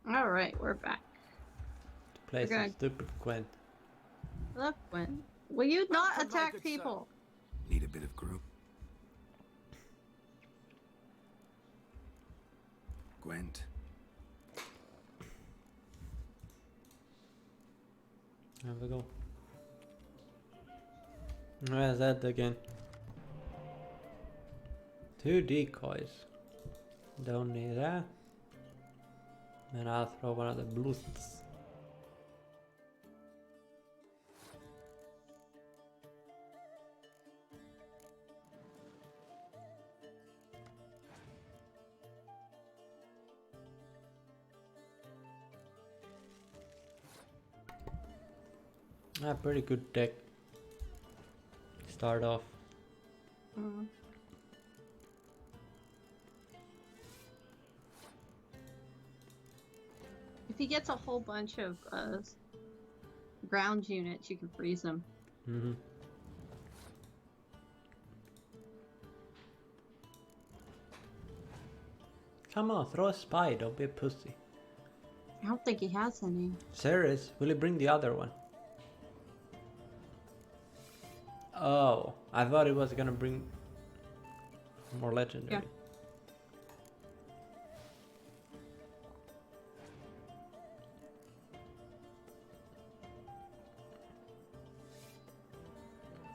Alright, we're back. Play some Okay. stupid Gwent. Look, Gwen. Will you not attack people? Need a bit of group. Gwent. There we go. Where's that again? 2 decoys. Don't need that. And I'll throw one of the blusts. Pretty good deck. Start off. Mm. If he gets a whole bunch of ground units, you can freeze them. Mm-hmm. Come on, throw a spy, don't be a pussy. I don't think he has any. Serious? Will you bring the other one? Oh, I thought it was gonna bring more legendary. Yeah.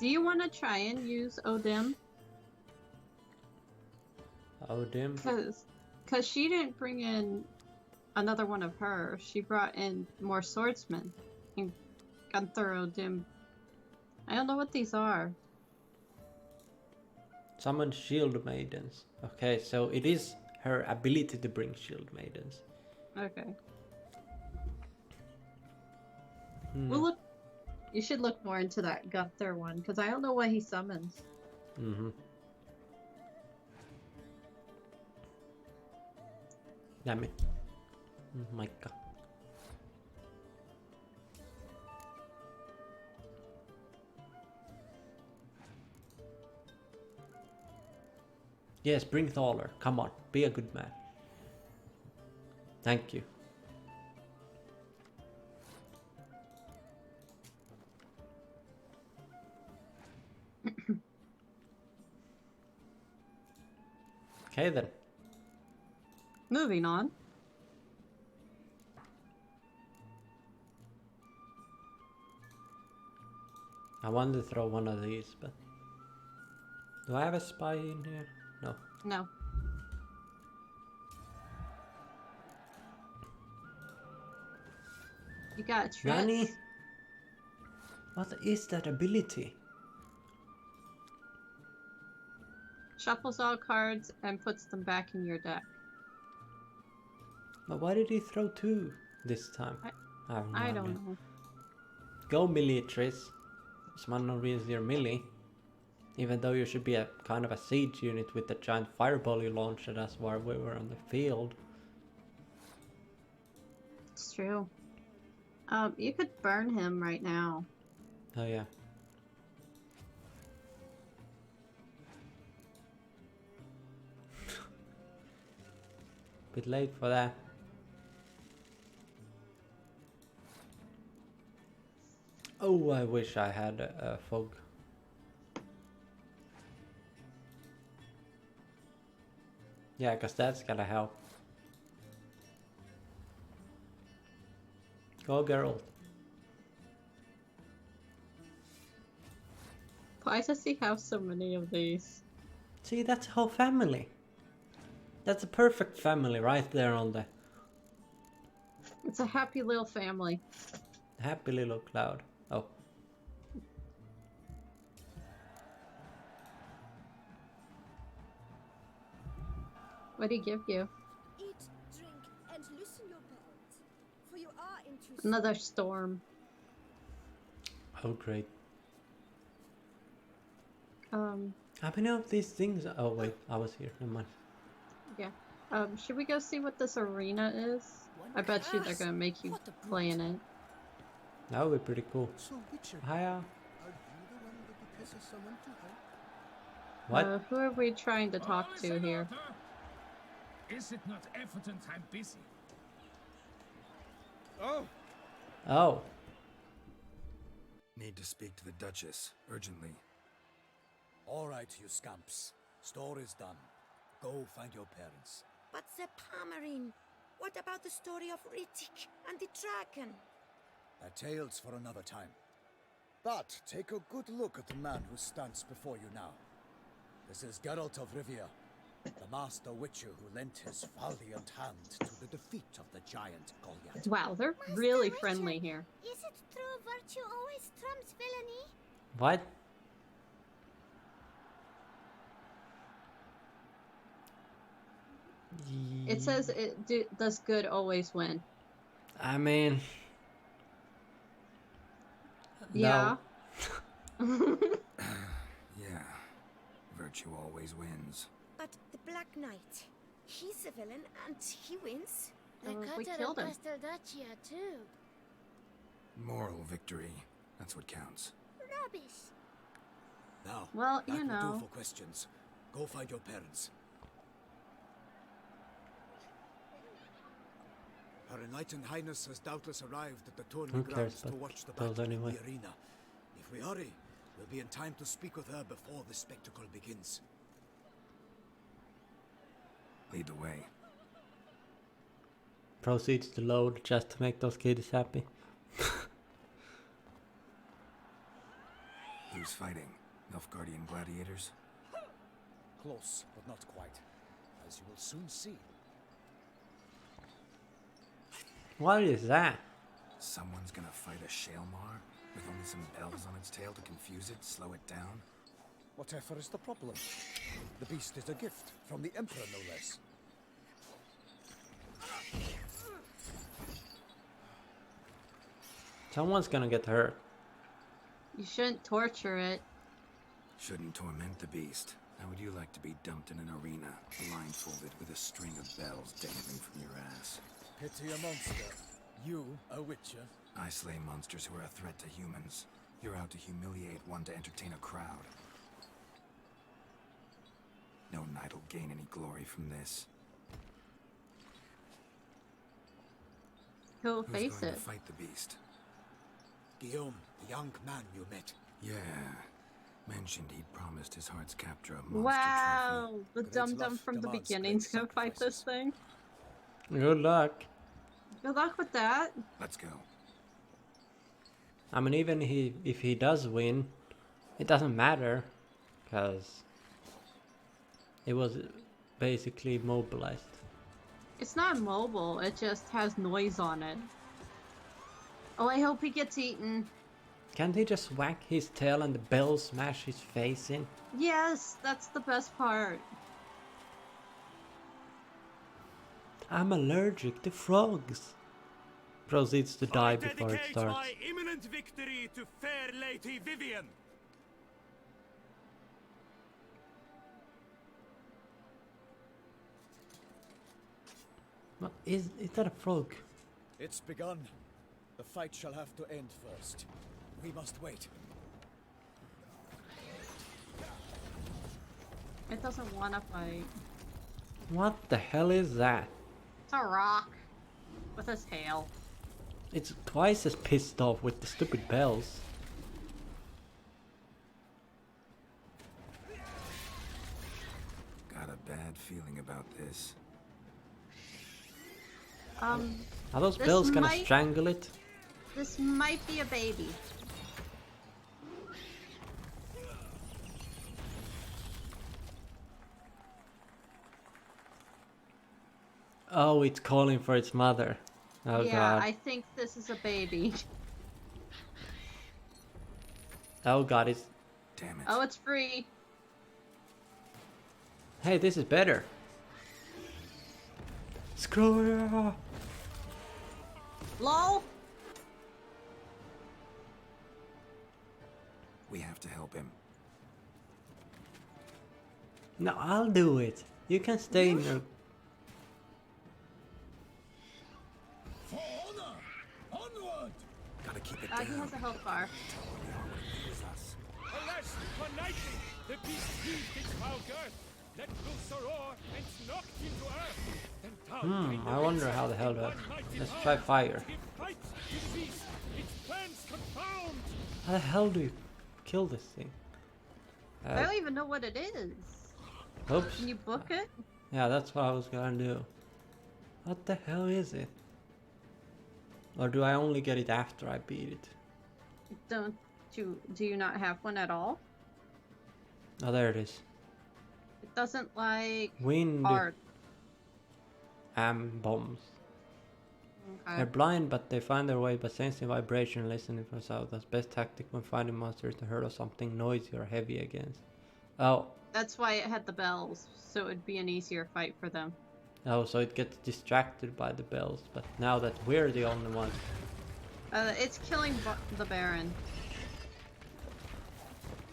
Do you want to try and use Odin? Odin? Because she didn't bring in another one of her. She brought in more swordsmen. And Gunther Odin. I don't know what these are. Summon shield maidens. Okay, so it is her ability to bring shield maidens. Okay. Hmm. Well, you should look more into that Gunther one, because I don't know what he summons. Mm-hmm. Damn it. Oh my god. Yes, bring Thaler. Come on, be a good man. Thank you. Okay then. Moving on. I wanted to throw one of these, but... Do I have a spy in here? No. No. You got Tris. Nani? What is that ability? Shuffles all cards and puts them back in your deck. But why did he throw 2 this time? I don't know. Go melee, Tris. Smannon wins your melee. Even though you should be a kind of a siege unit with the giant fireball you launched at us while we were on the field. It's true. You could burn him right now. Oh yeah. Bit late for that. Oh, I wish I had a fog. Yeah, cause that's gonna help. Go, Geralt. Why does he have so many of these? See, that's a whole family. That's a perfect family right there on the It's a happy little family. happy little cloud. Oh. What'd he give you? Eat, drink, and loosen your belt, for you are into Another storm. Oh, great. How many of these things? Oh, wait, I was here. Never mind. Yeah. Should we go see what this arena is? I bet you they're gonna make you play in it. That would be pretty cool. So, Witcher, Hiya. are you the one the Duchess summoned to help? What? Who are we trying to talk to here? Is it not evident I'm busy? Oh! Oh. Need to speak to the Duchess, urgently. All right, you scamps. Story's done. Go find your parents. But the Palmerine, what about the story of Rittik and the dragon? They're tales for another time. But take a good look at the man who stands before you now. This is Geralt of Rivia, the master witcher who lent his valiant hand to the defeat of the giant Goliath. Wow, they're Master really Richard, friendly here. Is it true virtue always trumps villainy? What? It says does good always win. I mean... Yeah. No. Yeah. Virtue always wins. But the Black Knight, he's a villain and he wins. The we killed him. Too. Moral victory. That's what counts. Rubbish. Now, Well, that you will know. do for questions. Go find your parents. Her Enlightened Highness has doubtless arrived at the Who tourney cares grounds to about watch the those battle anyway? in the arena. If we hurry, we'll be in time to speak with her before the spectacle begins. Lead the way. Proceeds to load just to make those kids happy. Who's fighting? Nilfgaardian gladiators? Close, but not quite. As you will soon see. What is that? Someone's gonna fight a Shaelmar? With only some bells on its tail to confuse it, slow it down? Whatever is the problem? The beast is a gift from the Emperor, no less. Someone's gonna get hurt. You shouldn't torture it. Shouldn't torment the beast. How would you like to be dumped in an arena, blindfolded with a string of bells dangling from your ass? Pity a monster. You, a witcher. I slay monsters who are a threat to humans. You're out to humiliate one to entertain a crowd. No knight will gain any glory from this. He'll Who's face going it. to fight the beast? Guillaume, the young man you met. Yeah. Mentioned he'd promised his heart's capture a monster Wow, trophy. the Great dum-dum love from the demands beginning's great gonna fight this thing. Good luck. Good luck with that. Let's go. I mean, even if he does win, it doesn't matter, because it was basically mobilized. It's not mobile, it just has noise on it. Oh, I hope he gets eaten. Can't he just whack his tail and the bell smash his face in? Yes, that's the best part. I'm allergic to frogs. Proceeds to die I before it dedicate starts. my imminent victory to fair Lady Vivian. What is that a frog? It's begun. The fight shall have to end first. We must wait. It doesn't want to fight. What the hell is that? It's a rock with a tail. It's twice as pissed off with the stupid bells. Got a bad feeling about this. Are those This bells gonna might- strangle it? This might be a baby. Oh, it's calling for its mother. Oh Yeah, god. I think this is a baby. Oh god, it's... Damn it. Oh, it's free. Hey, this is better. Screw ya! LOL. We have to help him. No, I'll do it. You can stay in your... For honor! Onward! Gotta keep it He down. has a health bar. It's us. Alas, for Nike, the beast heaved its foul girth, let loose a roar, and knocked into earth. Then down came the I wonder Redserver how the hell in that... one mighty Let's power try fire. to give fight feast, its plans confound. How the hell do you kill this thing? I don't even know what it is. Oops. Can you book it? Yeah, that's what I was gonna do. What the hell is it? Or do I only get it after I beat it? Do you not have one at all? Oh, there it is. It doesn't like Wind art. bombs. Okay. They're blind, but they find their way by sensing vibration and listening for sound. That's best tactic when finding monsters to hurt or something noisy or heavy against. Oh, That's why it had the bells, so it'd be an easier fight for them. oh, so it gets distracted by the bells. But now that we're the only ones, It's killing the Baron.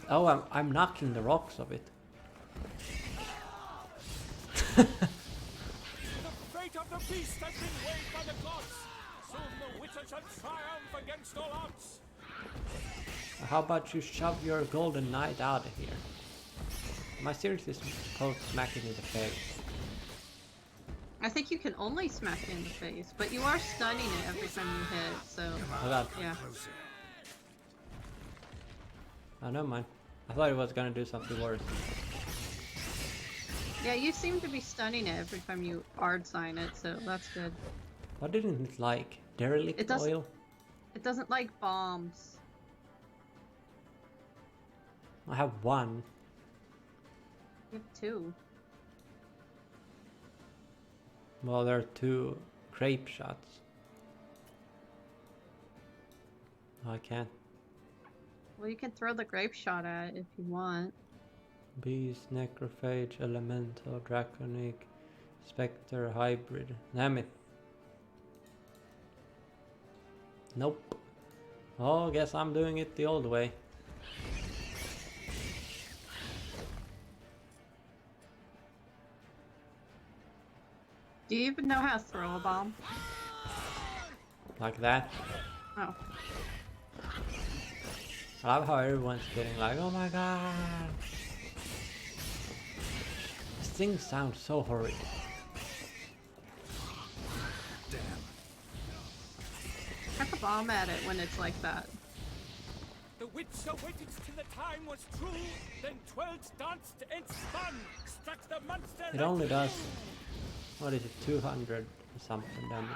oh, I'm knocking the rocks of it. The fate of the beast has been weighed by the gods. Soon the Witcher shall triumph against all odds. How about you shove your golden knight out of here? Am I seriously supposed to smack it in the face? I think you can only smack it in the face, but you are stunning it every time you hit, so Oh god. yeah. Oh, never mind. I thought it was gonna do something worse. Yeah, you seem to be stunning it every time you ard sign it, so that's good. What didn't it like? Derelict It doesn't- oil? It doesn't like bombs. I have one. You have two. Well, there are two grape shots. Oh, I can't. Well, you can throw the grape shot at it if you want. Beast, Necrophage, Elemental, Draconic, Spectre, Hybrid. Damn it. Nope. Oh, guess I'm doing it the old way. Do you even know how to throw a bomb? Like that. Oh. I love how everyone's getting like, oh my god. This thing sounds so horrid. Chuck a bomb at it when it's like that. The Witcher waited till the time was true, then twirled, danced, and spun, struck the monster. It only does, what is it, 200 something damage.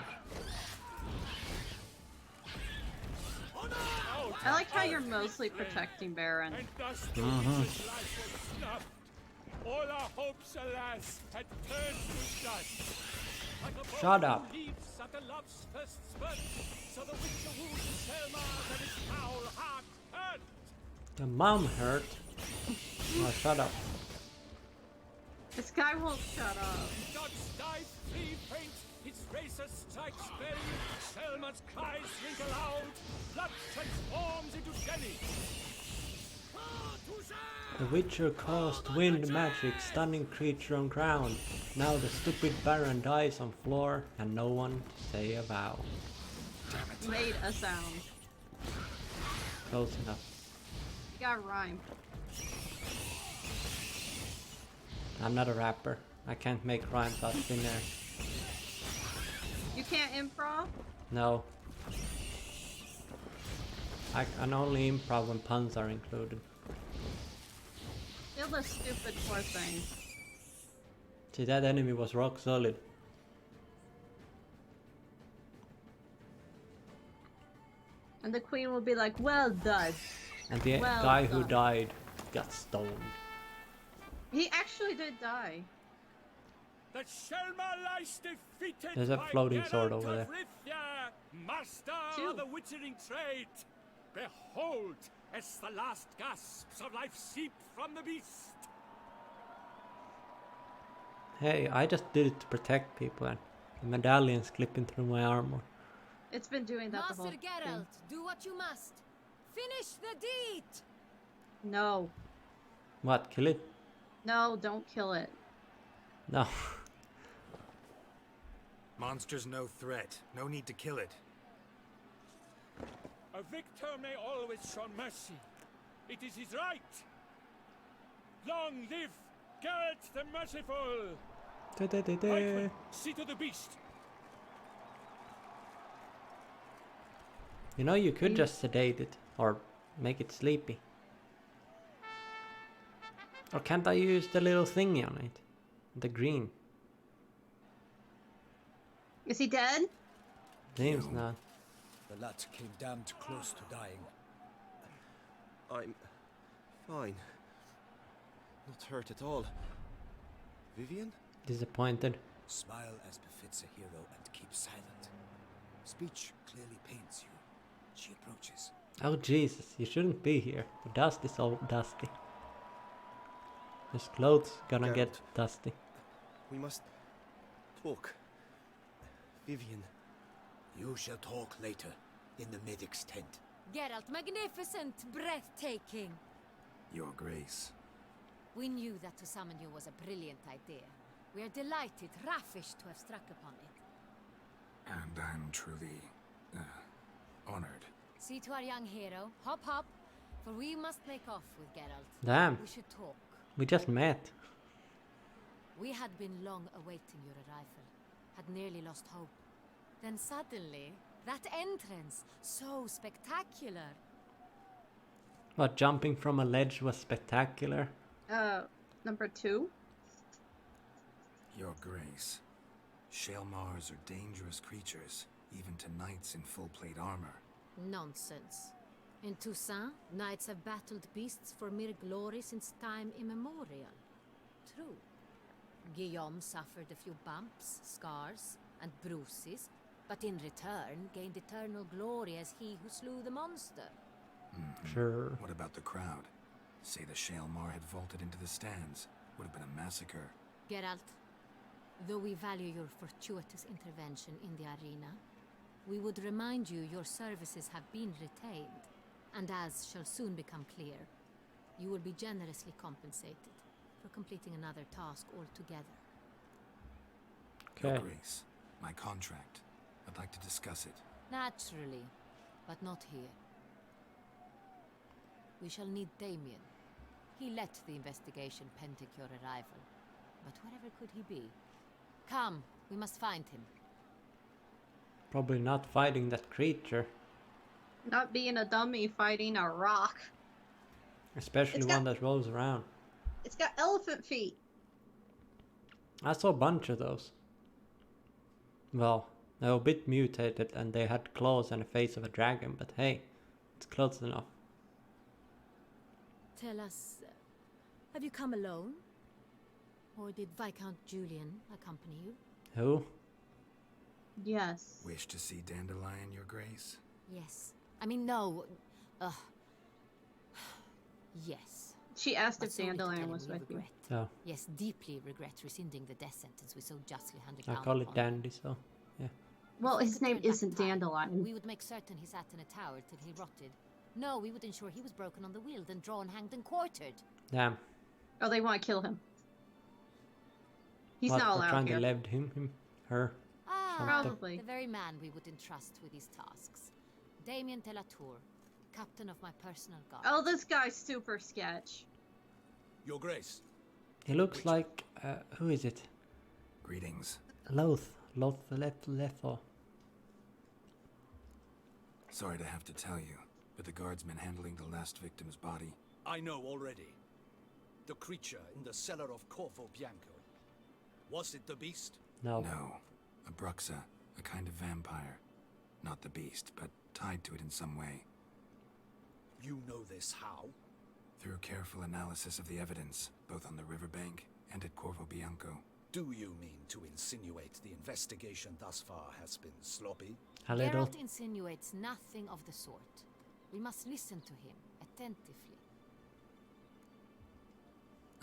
I like how you're mostly protecting Baron. And thus the Witcher's life was snuffed. All our hopes, alas, had turned to dust. Like a Shut bow up. who leaves at a love's first spurt, so the Witcher wooed Selma that his foul heart hurt. The mom hurt. Oh, shut up. This guy won't shut up. Gods dive, flee, faint, his razor strikes belly, Selma's cries ring aloud, blood transforms into jelly. The Witcher cast wind magic, stunning creature on ground. Now the stupid Baron dies on floor, and no one to say a vow. Made a sound. Close enough. You got rhyme. I'm not a rapper. I can't make rhymes out of thin air. You can't improv? No. I can only improv when puns are included. Still a stupid poor thing. See, that enemy was rock solid. And the queen will be like, well done. And the Well guy who done. died got stoned. He actually did die. The Selma lies defeated. There's a by floating sword Geralt over of there. Rivia, master Two. of the witchering trade. Behold, as the last gasps of life seep from the beast. Hey, I just did it to protect people and the medallion's clipping through my armor. It's been doing that the whole Master Geralt, thing. do what you must. Finish the deed! No. What, kill it? No, don't kill it. No. Monster's no threat. No need to kill it. A victor may always show mercy. It is his right. Long live Geralt the Merciful! Pikeman, see to the beast. You know, you could just sedate it or make it sleepy. Or can't I use the little thingy on it? The green. Is he dead? Seems No. not. The lad came damned close to dying. I'm fine. Not hurt at all. Vivian? Disappointed. Smile as befits a hero and keep silent. Speech clearly pains you. She approaches. Oh Jesus, you shouldn't be here. The dust is all dusty. His clothes gonna get Geralt. dusty. We must talk. Vivian. You shall talk later, in the medic's tent. Geralt, magnificent, breathtaking. Your Grace. We knew that to summon you was a brilliant idea. We are delighted, ravished to have struck upon it. And I'm truly honored. See to our young hero. Hop, hop. For we must make off with Geralt. Damn, We should talk. we just met. We had been long awaiting your arrival. Had nearly lost hope. Then suddenly, that entrance, so spectacular. What, jumping from a ledge was spectacular? Number 2. Your Grace. Shaelmars are dangerous creatures, even to knights in full plate armor. Nonsense. In Toussaint, knights have battled beasts for mere glory since time immemorial. True. Guillaume suffered a few bumps, scars, and bruises, but in return gained eternal glory as he who slew the monster. Sure. What about the crowd? Say the Shaelmar had vaulted into the stands. Would have been a massacre. Geralt, though we value your fortuitous intervention in the arena, we would remind you your services have been retained, and as shall soon become clear, you will be generously compensated for completing another task altogether. Your Okay. Grace. My contract. I'd like to discuss it. Naturally, but not here. We shall need Damien. He led the investigation pending your arrival. But wherever could he be? Come, we must find him. Probably not fighting that creature. Not being a dummy fighting a rock. Especially It's one got- that rolls around. It's got elephant feet. I saw a bunch of those. Well, they were a bit mutated and they had claws and a face of a dragon, but hey, it's close enough. Tell us, have you come alone? Or did Viscount Julian accompany you? Who? Yes. Wish to see Dandelion, Your Grace? Yes. I mean, no. Yes. She asked But if so little Dandelion telling was we with you. regret. Oh, Yes, deeply regret rescinding the death sentence we so justly handed I down call it upon. Dandy, so yeah. Well, If we his could name turn back isn't time, Dandelion. We would make certain he sat in a tower till he rotted. No, we would ensure he was broken on the wheel, then drawn, hanged, and quartered. Damn. Oh, they want to kill him. He's What, not we're allowed trying here. to left him, her. Ah, Probably. the very man we would entrust with these tasks. Damien de la Tour, captain of my personal guard. Oh, this guy's super sketch. Your Grace. He looks like, who is it? Greetings. Letho. Sorry to have to tell you, but the guardsmen handling the last victim's body. I know already. The creature in the cellar of Corvo Bianco. Was it the beast? No. No. A Bruxa, a kind of vampire. Not the beast, but tied to it in some way. You know this how? Through careful analysis of the evidence, both on the riverbank and at Corvo Bianco. Do you mean to insinuate the investigation thus far has been sloppy? A little. Geralt insinuates nothing of the sort. We must listen to him attentively.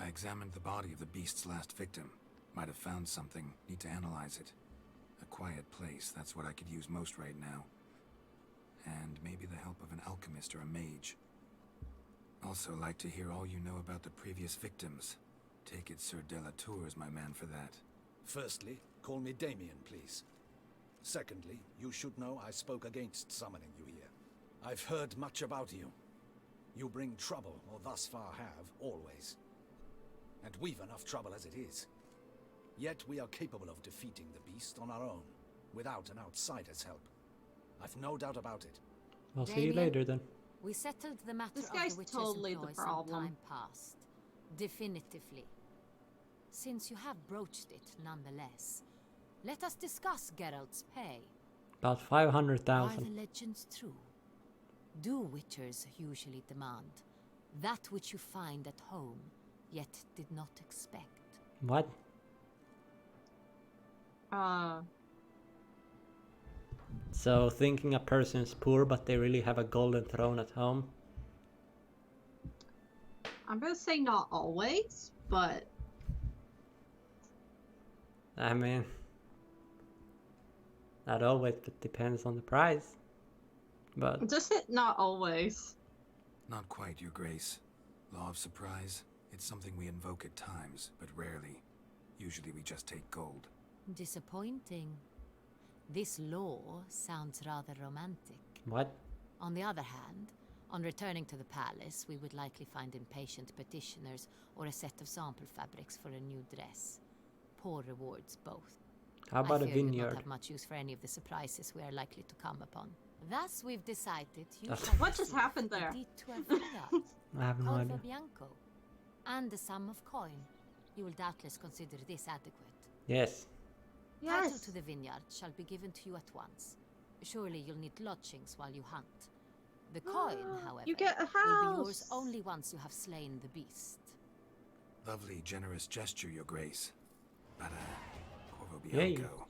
I examined the body of the beast's last victim. Might have found something. Need to analyze it. A quiet place, that's what I could use most right now. And maybe the help of an alchemist or a mage. Also like to hear all you know about the previous victims. Take it Sir Delatour is my man for that. Firstly, call me Damien, please. Secondly, you should know I spoke against summoning you here. I've heard much about you. You bring trouble, or thus far have, always. And we've enough trouble as it is. Yet we are capable of defeating the beast on our own, without an outsider's help. I've no doubt about it. I'll see you Damien? later then. We settled the matter This of guy's the witch's totally the employ some problem. time past. Definitively. Since you have broached it nonetheless, let us discuss Geralt's pay. About Are 500,000. the legends true? Do witchers usually demand that which you find at home, yet did not expect? What? So thinking a person's poor but they really have a golden throne at home? I'm gonna say not always, but I mean, not always, but depends on the price. But just hit not always. Not quite, Your Grace. Law of surprise, it's something we invoke at times, but rarely. Usually we just take gold. Disappointing. This law sounds rather romantic. what? On the other hand, on returning to the palace, we would likely find impatient petitioners or a set of sample fabrics for a new dress. Poor rewards, both. How about I a fear you'll vineyard? not have much use for any of the surprises we are likely to come upon. Thus, we've decided you That's- shall What just receive happened a there? deed to a vineyard, I have no Corvo idea. Bianco, and a sum of coin. You will doubtless consider this adequate. Yes. Title Yes. to the vineyard shall be given to you at once. Surely you'll need lodgings while you hunt. The coin, however, You get a will be yours house. only once you have slain the beast. Lovely, generous gesture, Your Grace. But, Corvo Yay. Bianco,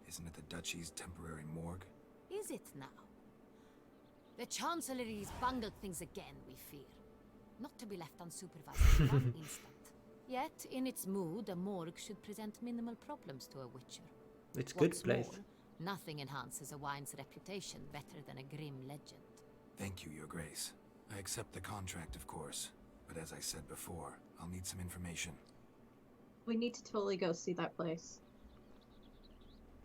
isn't it the Duchy's temporary morgue? Is it now? The Chancellery's bungled things again, we fear. Not to be left unsupervised for one instant. Yet, in its mood, a morgue should present minimal problems to a witcher. It's a good What's place. more, nothing enhances a wine's reputation better than a grim legend. Thank you, Your Grace. I accept the contract, of course. But as I said before, I'll need some information. We need to totally go see that place.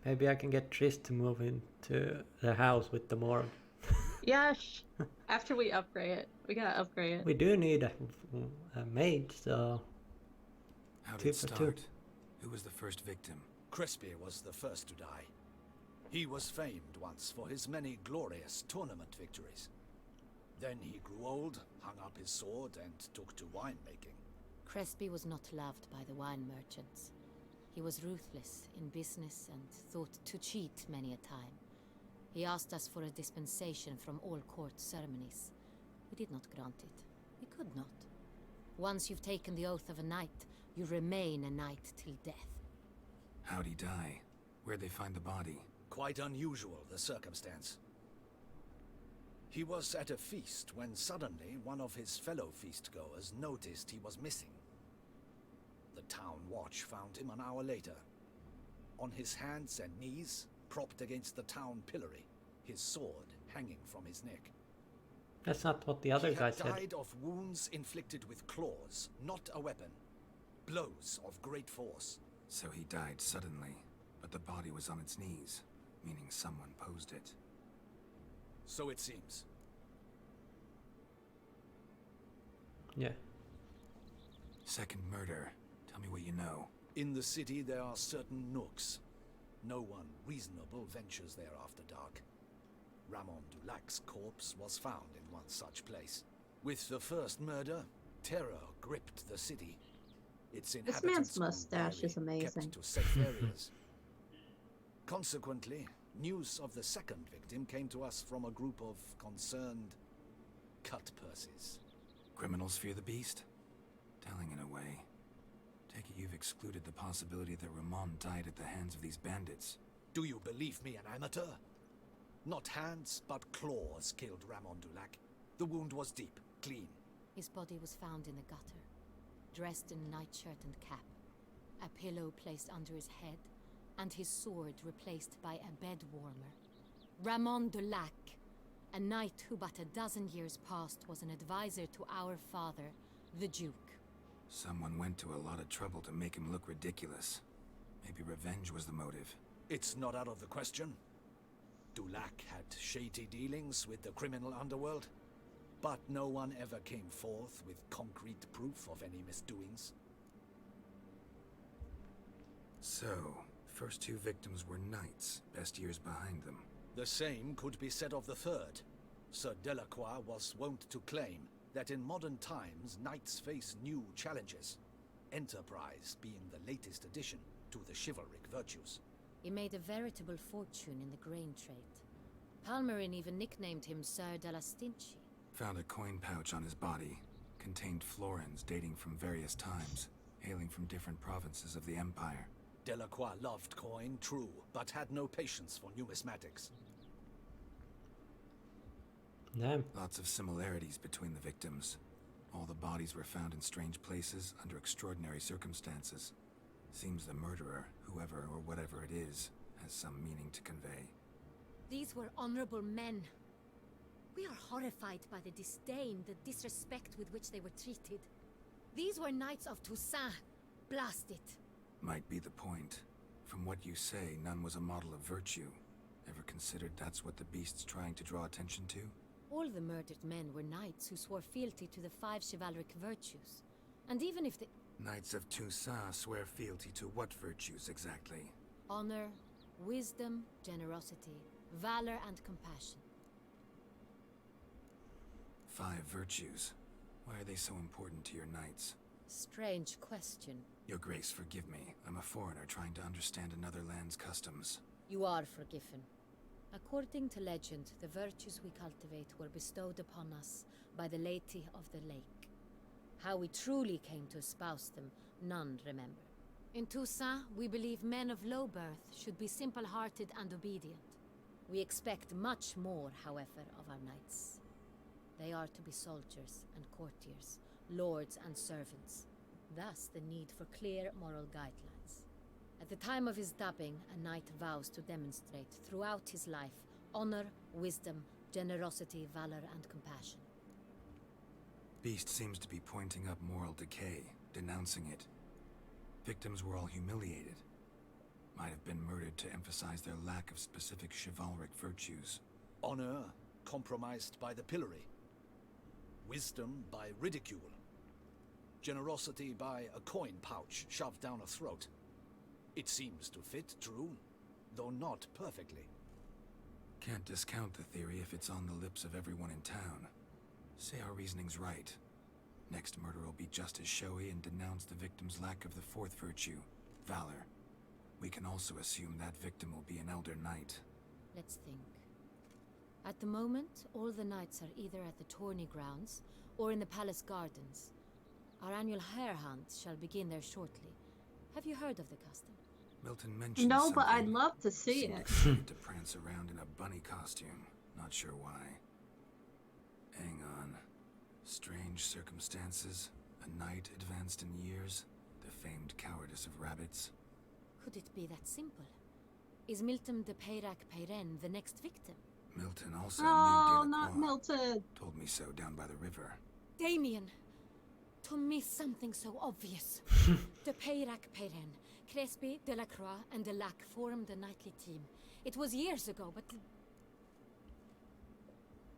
Maybe I can get Tris to move into the house with the morgue. Yes. After we upgrade it, we gotta upgrade it. We do need a maid, so How did Two it for two. start? Who was the first victim? Crispy was the first to die. He was famed once for his many glorious tournament victories. Then he grew old, hung up his sword, and took to winemaking. Crespi was not loved by the wine merchants. He was ruthless in business and thought to cheat many a time. He asked us for a dispensation from all court ceremonies. We did not grant it. We could not. Once you've taken the oath of a knight, you remain a knight till death. How'd he die? Where'd they find the body? Quite unusual, the circumstance. He was at a feast when suddenly one of his fellow feastgoers noticed he was missing. The town watch found him an hour later. On his hands and knees, propped against the town pillory, his sword hanging from his neck. that's not what the other He guy had said. died of wounds inflicted with claws, not a weapon. Blows of great force. So he died suddenly, but the body was on its knees, meaning someone posed it. So it seems. Yeah. Second murder. Tell me what you know. In the city there are certain nooks. No one reasonable ventures there after dark. Ramon Dulac's corpse was found in one such place. With the first murder, terror gripped the city. Its inhabitants man's grew mustache is wary, amazing. kept to safe areas. Consequently, news of the second victim came to us from a group of concerned cut-purses. Criminals fear the beast? Telling in a way. Take it you've excluded the possibility that Ramon died at the hands of these bandits. Do you believe me an amateur? Not hands, but claws killed Ramon Dulac. The wound was deep, clean. His body was found in the gutter, dressed in nightshirt and cap, a pillow placed under his head, and his sword replaced by a bed warmer. Ramon Dulac, a knight who but a dozen years past was an advisor to our father, the Duke. Someone went to a lot of trouble to make him look ridiculous. Maybe revenge was the motive. It's not out of the question. Dulac had shady dealings with the criminal underworld, but no one ever came forth with concrete proof of any misdoings. So, first two victims were knights, best years behind them. The same could be said of the third. Sir Delacroix was wont to claim that in modern times knights face new challenges, enterprise being the latest addition to the chivalric virtues. He made a veritable fortune in the grain trade. Palmerin even nicknamed him Sir de la Stinchi. Found a coin pouch on his body. Contained florins dating from various times, hailing from different provinces of the Empire. Delacroix loved coin, true, but had no patience for numismatics. Damn. Lots of similarities between the victims. All the bodies were found in strange places under extraordinary circumstances. Seems the murderer, whoever or whatever it is, has some meaning to convey. These were honorable men. We are horrified by the disdain, the disrespect with which they were treated. These were knights of Toussaint. Blast it. Might be the point. From what you say, none was a model of virtue. Ever considered that's what the beast's trying to draw attention to? All the murdered men were knights who swore fealty to the 5 chivalric virtues. And even if the Knights of Toussaint swear fealty to what virtues exactly? honor, wisdom, generosity, valor, and compassion. 5 virtues. Why are they so important to your knights? Strange question. Your Grace, forgive me. I'm a foreigner trying to understand another land's customs. You are forgiven. According to legend, the virtues we cultivate were bestowed upon us by the Lady of the Lake. How we truly came to espouse them, none remember. In Toussaint, we believe men of low birth should be simple-hearted and obedient. We expect much more, however, of our knights. They are to be soldiers and courtiers, lords and servants. Thus, the need for clear moral guidelines. At the time of his dubbing, a knight vows to demonstrate throughout his life honor, wisdom, generosity, valor, and compassion. Beast seems to be pointing up moral decay, denouncing it. Victims were all humiliated. Might have been murdered to emphasize their lack of specific chivalric virtues. Honor compromised by the pillory. Wisdom by ridicule. Generosity by a coin pouch shoved down a throat. It seems to fit, true, though not perfectly. Can't discount the theory if it's on the lips of everyone in town. Say our reasoning's right. Next murder will be just as showy and denounce the victim's lack of the 4th virtue, valor. We can also assume that victim will be an elder knight. Let's think. At the moment, all the knights are either at the tourney grounds or in the palace gardens. Our annual hare hunt shall begin there shortly. Have you heard of the custom? Milton mentioned No, but I'd something. love to see Seemed it. excited to prance around in a bunny costume. Not sure why. Hang on. Strange circumstances. A knight advanced in years. The famed cowardice of rabbits. Could it be that simple? Is Milton de Peyrac-Peyren the next victim? Milton also Oh, knew not Delacroix. Milton. Told me so down by the river. Damien! To miss something so obvious. De Peyrac-Peyren, Crespi, Delacroix, and Delac formed a knightly team. It was years ago, but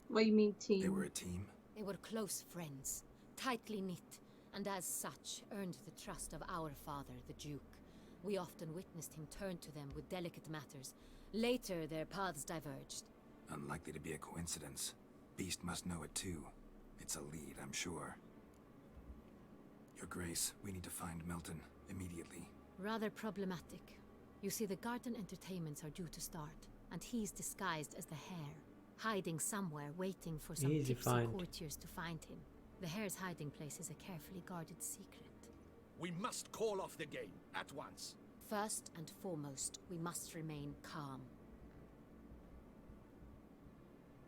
What do you mean, team? They were a team? they were close friends, tightly knit, and as such earned the trust of our father, the Duke. We often witnessed him turn to them with delicate matters. Later, their paths diverged. Unlikely to be a coincidence. Beast must know it too. It's a lead, I'm sure. Your Grace, we need to find Milton immediately. Rather problematic. You see, the garden entertainments are due to start, and he's disguised as the hare, hiding somewhere, waiting for some Easy tipsy find. courtiers to find him. The hare's hiding place is a carefully guarded secret. We must call off the game at once. First and foremost, we must remain calm.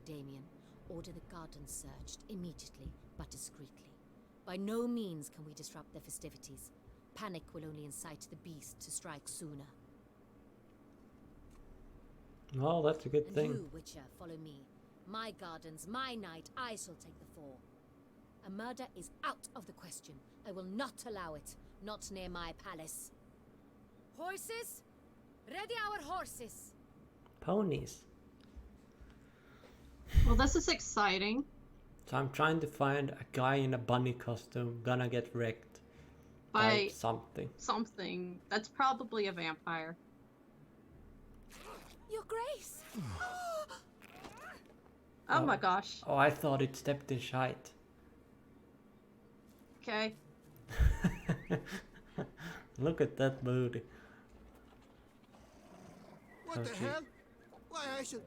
Damien, order the garden searched immediately, but discreetly. By no means can we disrupt the festivities. Panic will only incite the beast to strike sooner. Well, that's a good And thing. you, Witcher, follow me. My gardens, my night, I shall take the fall. A murder is out of the question. I will not allow it. Not near my palace. Horses? Ready our horses! Ponies. Well, this is exciting. So I'm trying to find a guy in a bunny costume gonna get wrecked By something. something. That's probably a vampire. Your Grace! Oh my gosh. Oh, I thought it stepped in shite. Okay. Look at that booty. What the Okay. hell? Why, I should...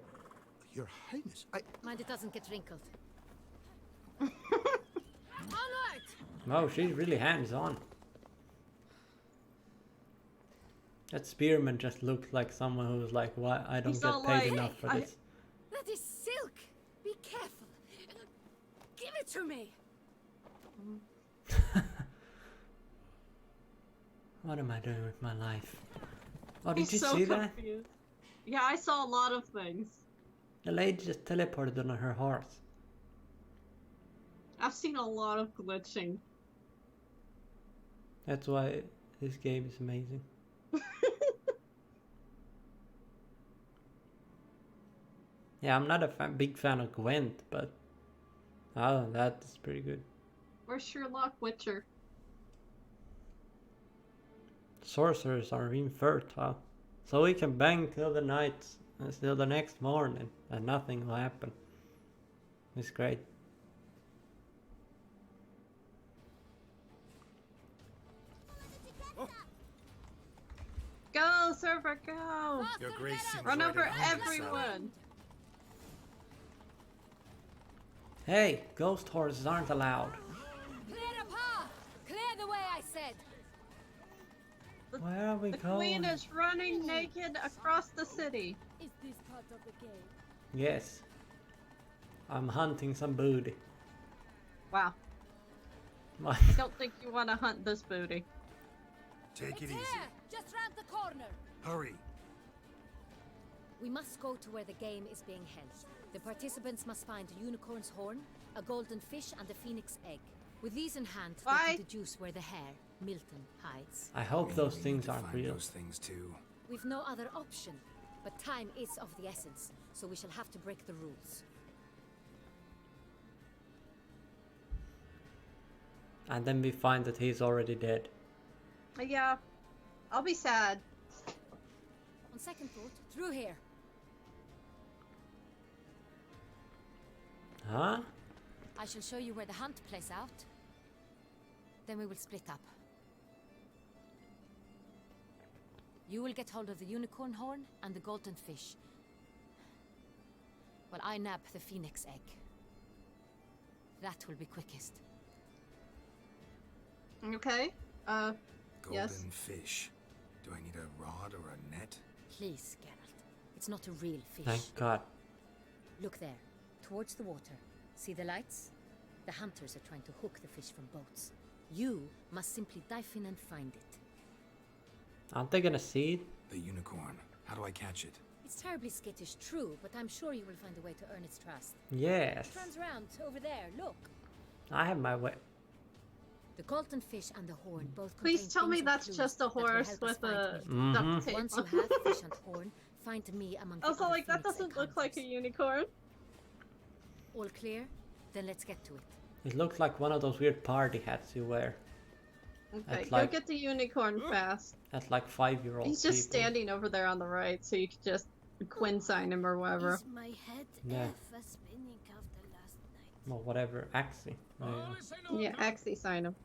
Your Highness, Mind it doesn't get wrinkled. Onward! Oh, she's really hands-on. That spearman just looked like someone who was like, "Why I don't He's get all paid like, enough for this." That is silk! Be careful! Give it to me! What am I doing with my life? Oh, did He's you so see that? confused. Yeah, I saw a lot of things. The lady just teleported on her horse. I've seen a lot of glitching. That's why this game is amazing. Yeah, I'm not a big fan of Gwent, but oh, that's pretty good. Where's Sherlock Witcher? Sorcerers are infertile, so we can bang till the night, till the next morning, and nothing will happen. It's great. Go, server, go! Your Grace seems Run right over at home, everyone! Hey, ghost horses aren't allowed. Clear the path! Clear the way, I said! Where are we The going? queen is running naked across the city. Is this part of the game? Yes. I'm hunting some booty. Wow. What? I don't think you want to hunt this booty. Take it It's easy. here! Just round the corner! Hurry. We must go to where the game is being held. The participants must find a unicorn's horn, a golden fish, and a phoenix egg. With these in hand, they Why? can deduce where the hare, Milton, hides. I hope those We need things to aren't find real. Those things too. We've no other option, but time is of the essence, so we shall have to break the rules. And then we find that he's already dead. Yeah, I'll be sad. On second thought, through here. Huh? I shall show you where the hunt plays out. Then we will split up. You will get hold of the unicorn horn and the golden fish, while I nab the phoenix egg. That will be quickest. Okay. Golden Yes. fish. Do I need a rod or a net? Please, Geralt. It's not a real fish. Thank God. Look there, towards the water. See the lights? The hunters are trying to hook the fish from boats. You must simply dive in and find it. Aren't they gonna see it? The unicorn. How do I catch it? It's terribly skittish, true, but I'm sure you will find a way to earn its trust. Yes. It turns round, over there, look. I have my way. The golden fish and the horn both Please contain tell me things and that's clues just a that will horse help us with find a Milton. duct tape. Once you have fish and horn, find me among I was the all other like, that phoenix doesn't look like a encounters. unicorn. All clear? Then let's get to it. It looks like one of those weird party hats you wear Okay, That's go like- get the unicorn fast. at like 5-year-old He's just people. standing over there on the right, so you could just Quinn sign him or whatever. Is my head Yeah. ever spinning after last night? Well, whatever. Axie. All is in order. Yeah, Axie sign him.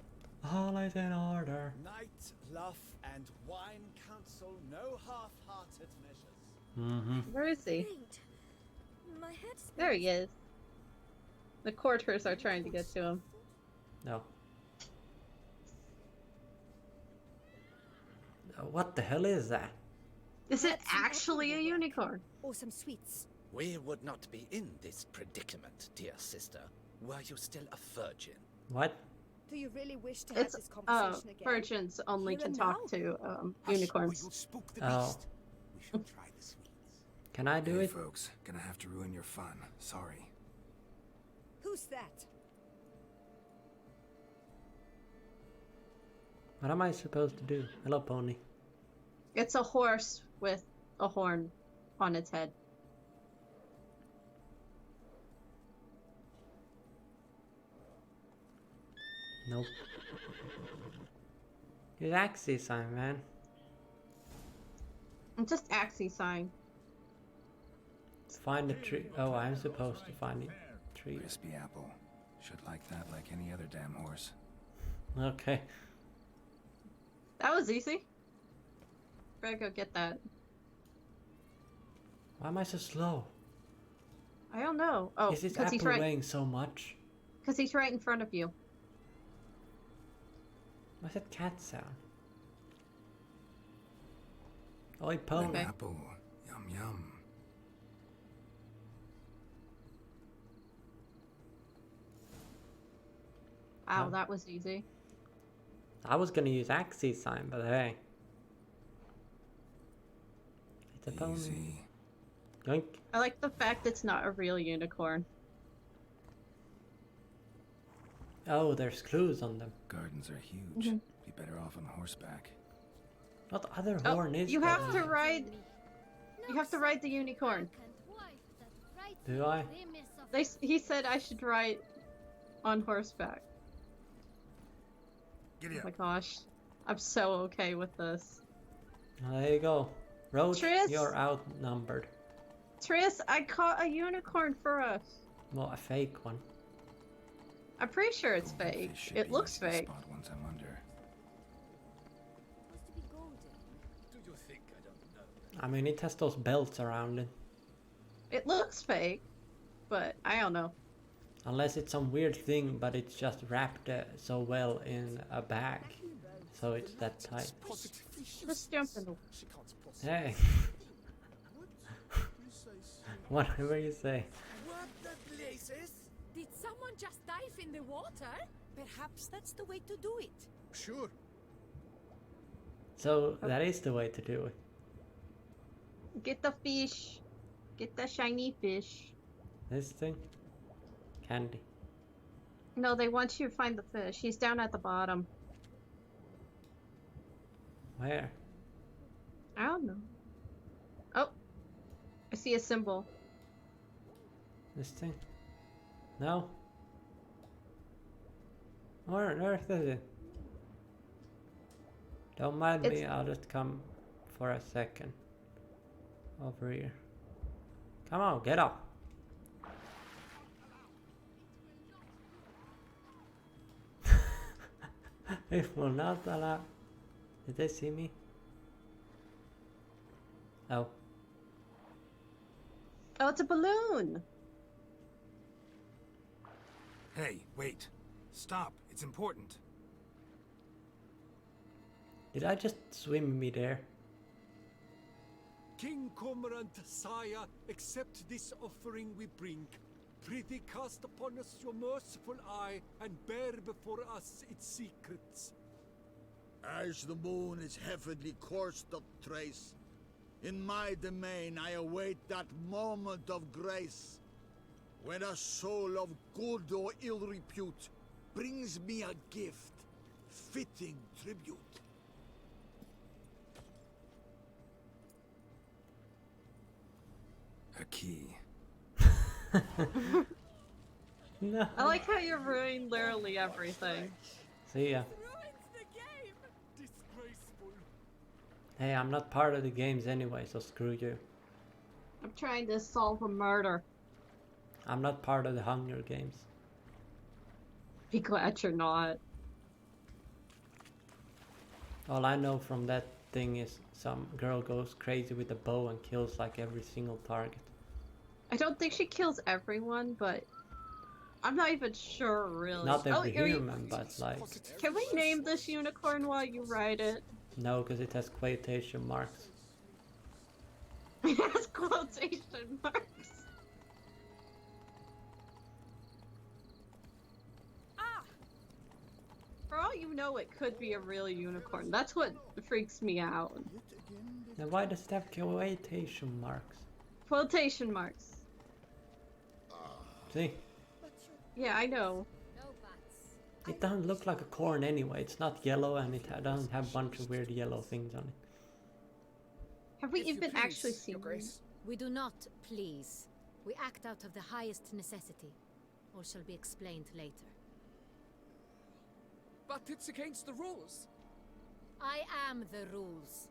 All is in order. Night, luff, and wine counsel no half-hearted measures. Mm-hmm. Where is he? Wait. My head spins. There he is. The courtiers are trying to get to him. No. What the hell is that? Is it That's an actually a equitable work. unicorn? Or some sweets. We would not be in this predicament, dear sister, were you still a virgin. What? Do you really wish to have It's this conversation again? virgins only Here can and talk now? to Hush, or unicorns. you'll spook the Oh. beast. We shall try the sweets. Can I do Hey, it? folks. Gonna have to ruin your fun. Sorry. Who's that? What am I supposed to do? Hello, pony. It's a horse with a horn on its head. Nope. Use Axie sign, man. It's just Axie sign. It's Find the tree. Oh, I'm supposed to find the tree. Crispy apple. Should like that like any other damn horse. Okay. That was easy. Better go get that. Why am I so slow? I don't know. Oh, Is this because apple he's right. weighing so much? Because he's right in front of you. What's that cat sound? Oi, An pony. apple. Yum yum. Wow, Oh. that was easy. I was gonna use axis sign, but hey. It's a pony. Easy. Yoink. I like the fact it's not a real unicorn. Oh, there's clues on them. Gardens are huge. Be better off on horseback. What other Oh, horn is you there? have to ride. You have to ride the unicorn. Do I? He said I should ride on horseback. Giddy Oh up. my gosh, I'm so okay with this. Oh, there you go. Roach, Tris? you're outnumbered. Tris, I caught a unicorn for us. Well, a fake one. I'm pretty sure it's Golden fake. fish should It be looks easy to fake. spot once I'm under. Supposed to be golden. Do you think I don't know? I mean, it has those belts around it. It looks fake, but I don't know. Unless it's some weird thing, but it's just wrapped so well in a bag. So it's that tight. Let's jump in the... Hey, You say so. whatever you say. What the blazes? Did someone just dive in the water? Perhaps that's the way to do it. Sure. So that is the way to do it. Get the fish. Get the shiny fish. This thing? Candy. No, they want you to find the fish. He's down at the bottom. Where? I don't know. Oh, I see a symbol. This thing? No? Where on earth is it? Don't mind me, It's- I'll just come for a second. Over here. Come on, get up. It will not allow. Did they see me? Oh. Oh, it's a balloon. Hey, wait. Stop. It's important. Did I just swim me there? King Cormorant, sire, accept this offering we bring. Prithee cast upon us your merciful eye, and bear before us its secrets. As the moon is heavenly coursed of trace, in my domain I await that moment of grace, when a soul of good or ill repute brings me a gift, fitting tribute. A key. No. I like how you're ruining literally everything. See ya. Ruins the game! Disgraceful. Hey, I'm not part of the games anyway, so screw you. I'm trying to solve a murder. I'm not part of the Hunger Games. Be glad you're not. All I know from that thing is some girl goes crazy with a bow and kills like every single target. I don't think she kills everyone, but I'm not even sure really. Not every are you- human, but like... Can we name this unicorn while you ride it? No, because it has quotation marks. It has quotation marks. Ah! For all you know, it could be a real unicorn. That's what freaks me out. Yet again, Now why does it have quotation marks? Quotation marks. See? Yeah, I know. No buts. It doesn't look like a corn anyway. It's not yellow and it doesn't have a bunch of weird yellow things on it. Have we If you even please, actually Your seen Grace. We do not please. We act out of the highest necessity. All shall be explained later. But it's against the rules. I am the rules.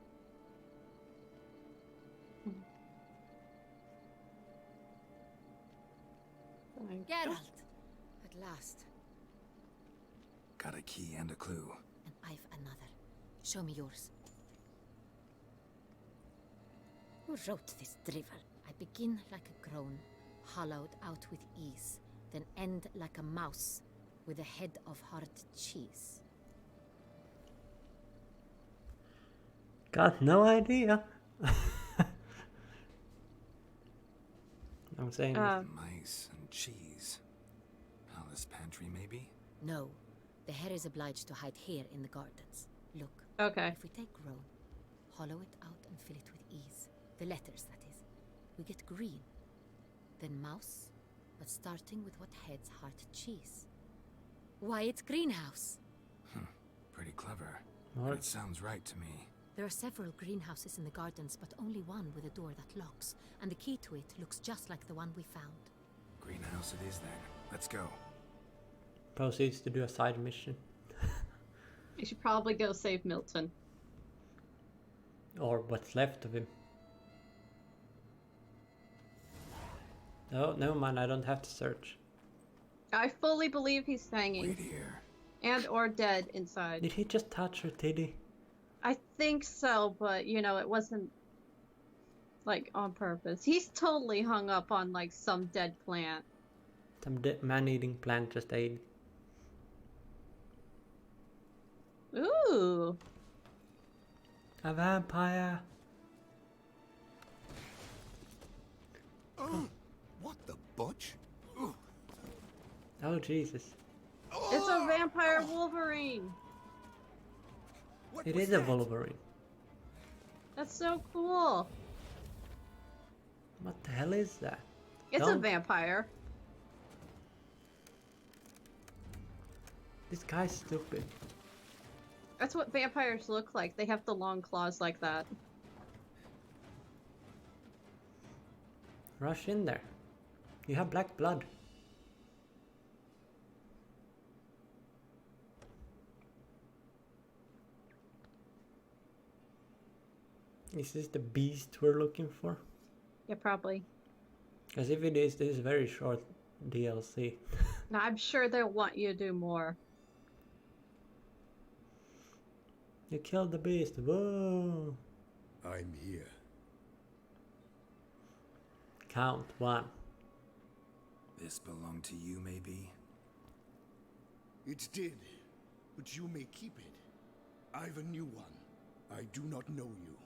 Geralt! At last. Got a key and a clue. And I've another. Show me yours. Who wrote this drivel? I begin like a groan, hollowed out with ease, then end like a mouse, with a head of hard cheese. Got no idea. I'm saying Mice and cheese. Palace pantry, maybe? No, the hare is obliged to hide here in the gardens. Look, Okay. if we take Roan, hollow it out and fill it with ease, the letters, that is, we get green. Then mouse, but starting with what heads heart cheese. Why, it's greenhouse. Pretty clever. What? It sounds right to me. There are several greenhouses in the gardens, but only one with a door that locks, and the key to it looks just like the one we found. Greenhouse it is then. Let's go. proceeds to do a side mission. You should probably go save Milton. Or what's left of him. Oh, never mind, I don't have to search. I fully believe he's hanging. Wait here. And or dead inside. Did he just touch her titty? I think so, but you know, it wasn't like on purpose. He's totally hung up on like some dead plant. Some man-eating plant just ate. Ooh. A vampire. Oh, what the butch? Oh Jesus. It's a vampire Wolverine. What It was is a that? Wolverine. That's so cool. What the hell is that? It's a Don't- vampire. This guy's stupid. That's what vampires look like. They have the long claws like that. Rush in there. You have black blood. Is this the beast we're looking for? Yeah, probably. Because if it is, this is very short DLC. Now, I'm sure they'll want you to do more. You killed the beast. Whoa. I'm here. Count 1. This belonged to you, maybe? It did, but you may keep it. I've a new one. I do not know you.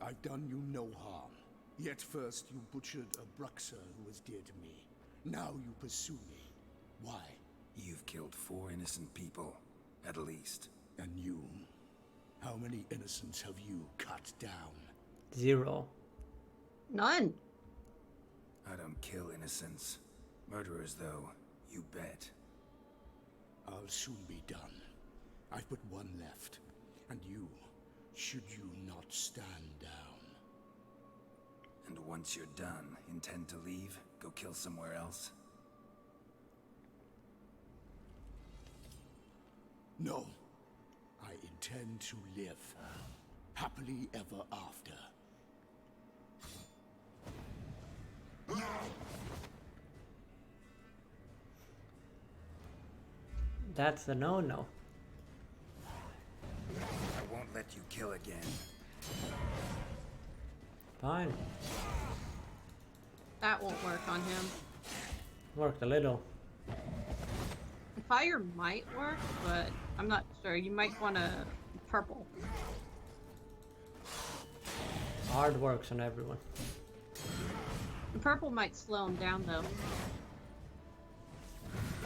I've done you no harm. Yet first you butchered a Bruxer who was dear to me. Now you pursue me. Why? You've killed 4 innocent people, at least. And you? How many innocents have you cut down? 0. None. I don't kill innocents. Murderers, though, you bet. I'll soon be done. I've but one left. And you, should you not stand down. And once you're done, intend to leave? Go kill somewhere else? No. I intend to live. Happily ever after. That's a no-no. I won't let you kill again. Fine. That won't work on him. Worked a little. Fire might work, but I'm not sure. You might want to purple. Hard works on everyone. Purple might slow him down, though.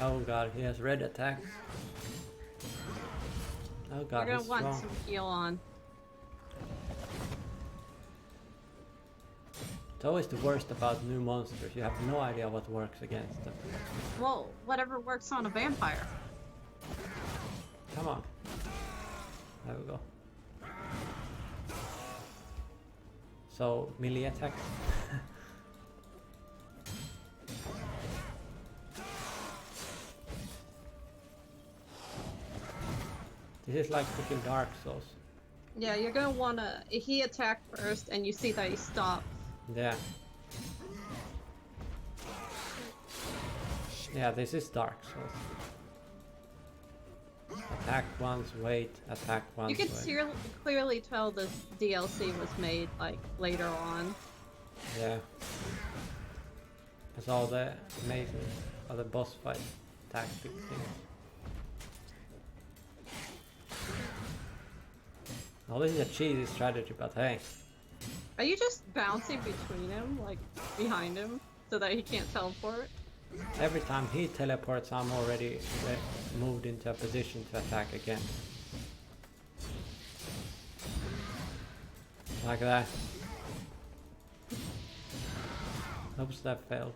Oh god, he has red attacks. Oh god, You're gonna he's want strong. some heal on. It's always the worst about new monsters. You have no idea what works against them. Well, whatever works on a vampire. Come on. There we go. So, melee attacks. This is like freaking Dark Souls. Yeah, you're gonna wanna. He attacked first, and you see that he stopped. Yeah. Yeah, this is Dark Souls. Attack once, wait, attack once, You could wait. clearly tell this DLC was made like later on. Yeah. It's all the amazing other boss fight tactic things. Well, this is a cheesy strategy, but hey. Are you just bouncing between him, like behind him, so that he can't teleport? Every time he teleports, I'm already moved into a position to attack again. Like that. Oops, that failed.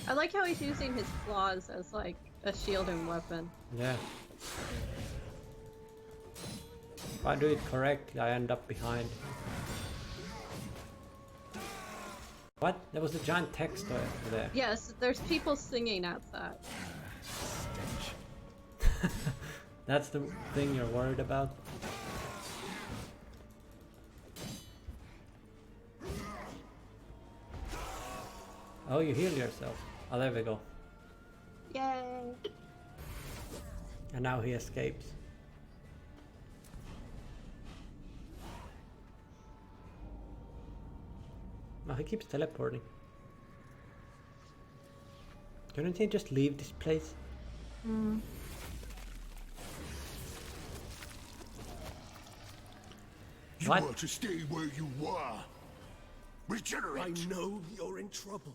I like how he's using his claws as like a shielding weapon. Yeah. If I do it correctly, I end up behind. What? There was a giant text over there. Yes, there's people singing outside. That's the thing you're worried about? Oh, you heal yourself. Oh, there we go. Yay! And now he escapes. Oh, he keeps teleporting. Couldn't he just leave this place? Hmm. You What? are to stay where you were. Regenerate. I know you're in trouble.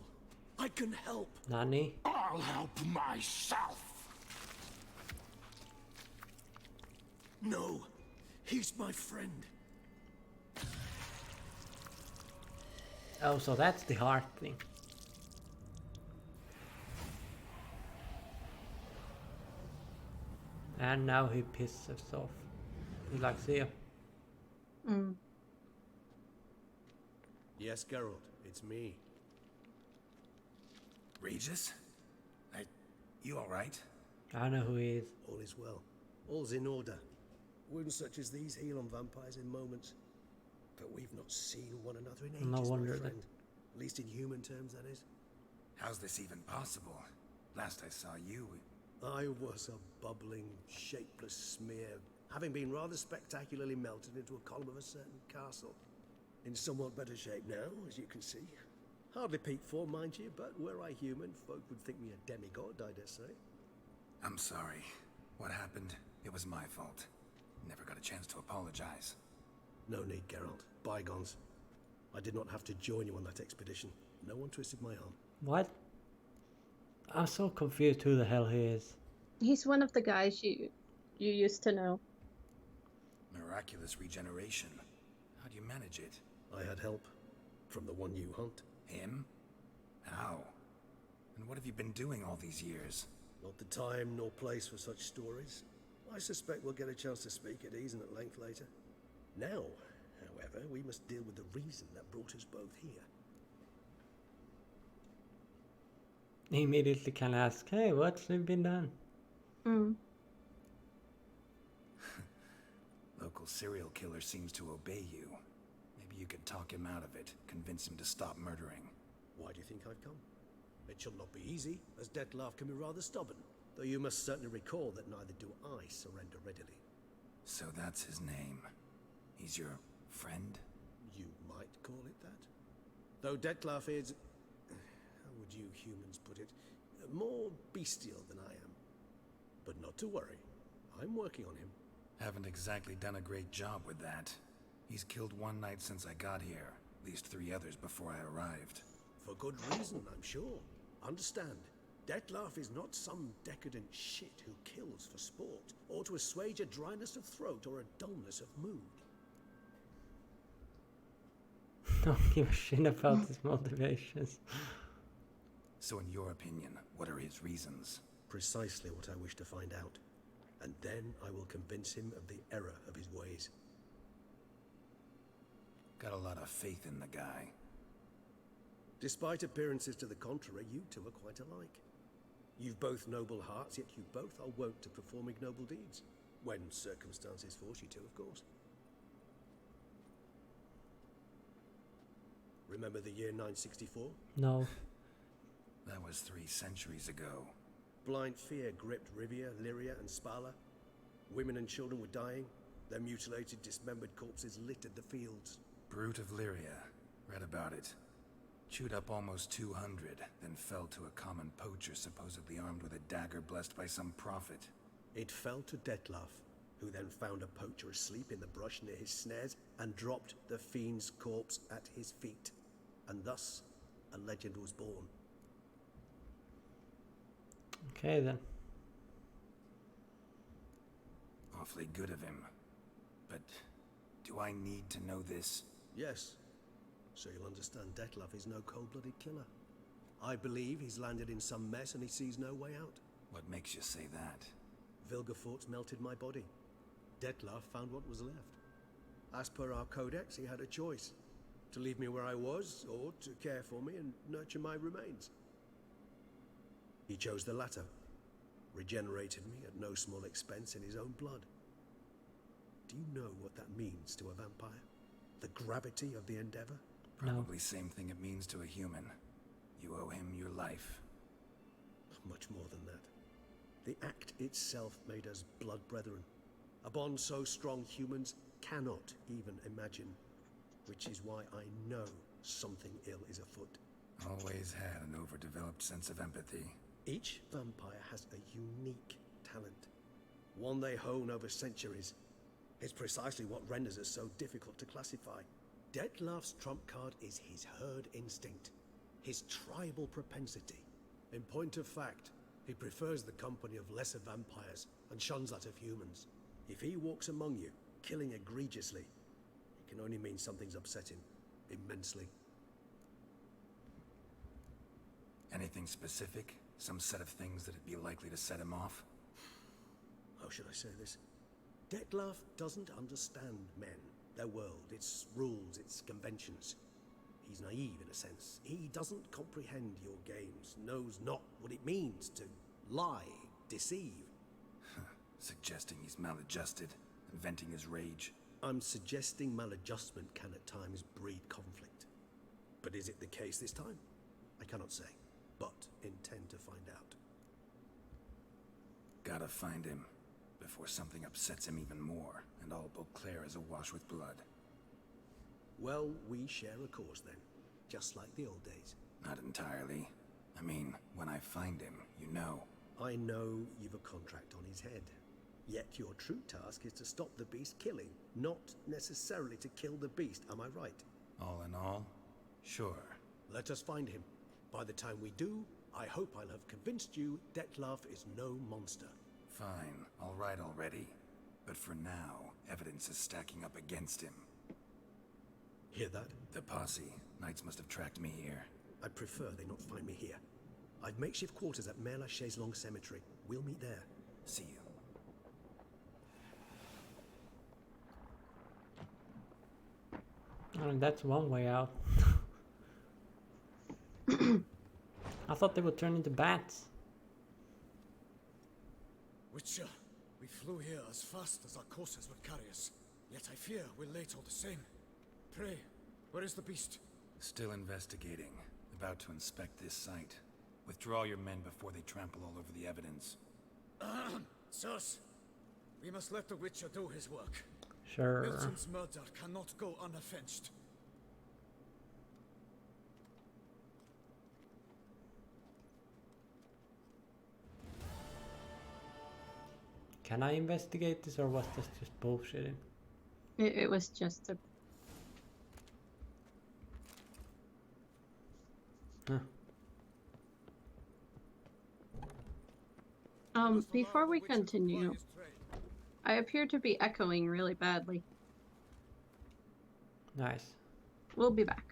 I can help. Nani? I'll help myself. No, he's my friend. Oh, so that's the heart thing. And now he pisses off. He's like, see ya. Mm. Yes, Geralt, it's me. Regis? You alright? I know who he is. All is well. All's in order. Wounds such as these heal on vampires in moments. But we've not seen one another in ages, No wonder my that. friend. At least in human terms, that is. How's this even possible? Last I saw you, I was a bubbling, shapeless smear, having been rather spectacularly melted into a column of a certain castle. In somewhat better shape now, as you can see. Hardly peak form, mind you, but were I human, folk would think me a demigod, I dare say. I'm sorry. What happened? It was my fault. Never got a chance to apologize. No need, Geralt. Bygones. I did not have to join you on that expedition. No one twisted my arm. What? I'm so confused who the hell he is. He's one of the guys you used to know. Miraculous regeneration. How do you manage it? I had help. From the one you hunt. Him? How? And what have you been doing all these years? Not the time nor place for such stories. I suspect we'll get a chance to speak at ease and at length later. Now, however, we must deal with the reason that brought us both here. He immediately can ask, hey, what's been done? Mm. Local serial killer seems to obey you. Maybe you could talk him out of it, convince him to stop murdering. Why do you think I've come? It shall not be easy, as Dettlaff can be rather stubborn. Though you must certainly recall that neither do I surrender readily. So that's his name. He's your friend? You might call it that. Though Dettlaff is... how would you humans put it? More bestial than I am. But not to worry. I'm working on him. Haven't exactly done a great job with that. He's killed one knight since I got here. At least 3 others before I arrived. For good reason, I'm sure. Understand, Dettlaff is not some decadent shit who kills for sport, or to assuage a dryness of throat or a dullness of mood. Don't give a shit about his motivations. So in your opinion, what are his reasons? Precisely what I wish to find out. And then I will convince him of the error of his ways. Got a lot of faith in the guy. Despite appearances to the contrary, you two are quite alike. You've both noble hearts, yet you both are wont to perform ignoble deeds. When circumstances force you to, of course. Remember the year 964? No. That was 3 centuries ago. Blind fear gripped Rivia, Lyria, and Spala. Women and children were dying. Their mutilated, dismembered corpses littered the fields. Brute of Lyria. Read about it. Chewed up almost 200, then fell to a common poacher supposedly armed with a dagger blessed by some prophet. It fell to Detlaf, who then found a poacher asleep in the brush near his snares and dropped the fiend's corpse at his feet. And thus, a legend was born. Okay then. Awfully good of him. But do I need to know this? Yes. So you'll understand Detlaf is no cold-blooded killer. I believe he's landed in some mess and he sees no way out. What makes you say that? Vilgefortz melted my body. Detlaf found what was left. As per our codex, he had a choice. To leave me where I was, or to care for me and nurture my remains. He chose the latter. Regenerated me at no small expense in his own blood. Do you know what that means to a vampire? The gravity of the endeavor? Probably same thing it means to a human. You owe him your life. Much more than that. The act itself made us blood brethren. A bond so strong humans cannot even imagine. Which is why I know something ill is afoot. Always had an overdeveloped sense of empathy. Each vampire has a unique talent. One they hone over centuries. It's precisely what renders us so difficult to classify. Detlaf's trump card is his herd instinct. His tribal propensity. In point of fact, he prefers the company of lesser vampires and shuns that of humans. If he walks among you, killing egregiously, it can only mean something's upset him immensely. Anything specific? Some set of things that'd be likely to set him off? How should I say this? Detlaf doesn't understand men, their world, its rules, its conventions. He's naive in a sense. He doesn't comprehend your games, knows not what it means to lie, deceive. Suggesting he's maladjusted and venting his rage. I'm suggesting maladjustment can at times breed conflict. But is it the case this time? I cannot say, but intend to find out. Gotta find him before something upsets him even more and all Beauclair is awash with blood. Well, we share a cause then, just like the old days. Not entirely. I mean, when I find him, you know. I know you've a contract on his head. Yet your true task is to stop the beast killing, not necessarily to kill the beast, am I right? All in all, sure. Let us find him. By the time we do, I hope I'll have convinced you Detlaf is no monster. Fine, all right already. But for now, evidence is stacking up against him. Hear that? The posse. Knights must have tracked me here. I'd prefer they not find me here. I've makeshift quarters at Mère Lachaise Long Cemetery. We'll meet there. See you. And that's one way out. I thought they would turn into bats. Witcher, we flew here as fast as our courses would carry us. Yet I fear we're late all the same. Pray, where is the beast? Still investigating. About to inspect this site. Withdraw your men before they trample all over the evidence. Sirs, we must let the Witcher do his work. Sure. Milton's murder cannot go unavenged. Can I investigate this or was this just bullshitting? It was just a... Huh. Before we continue, I appear to be echoing really badly. Nice. We'll be back.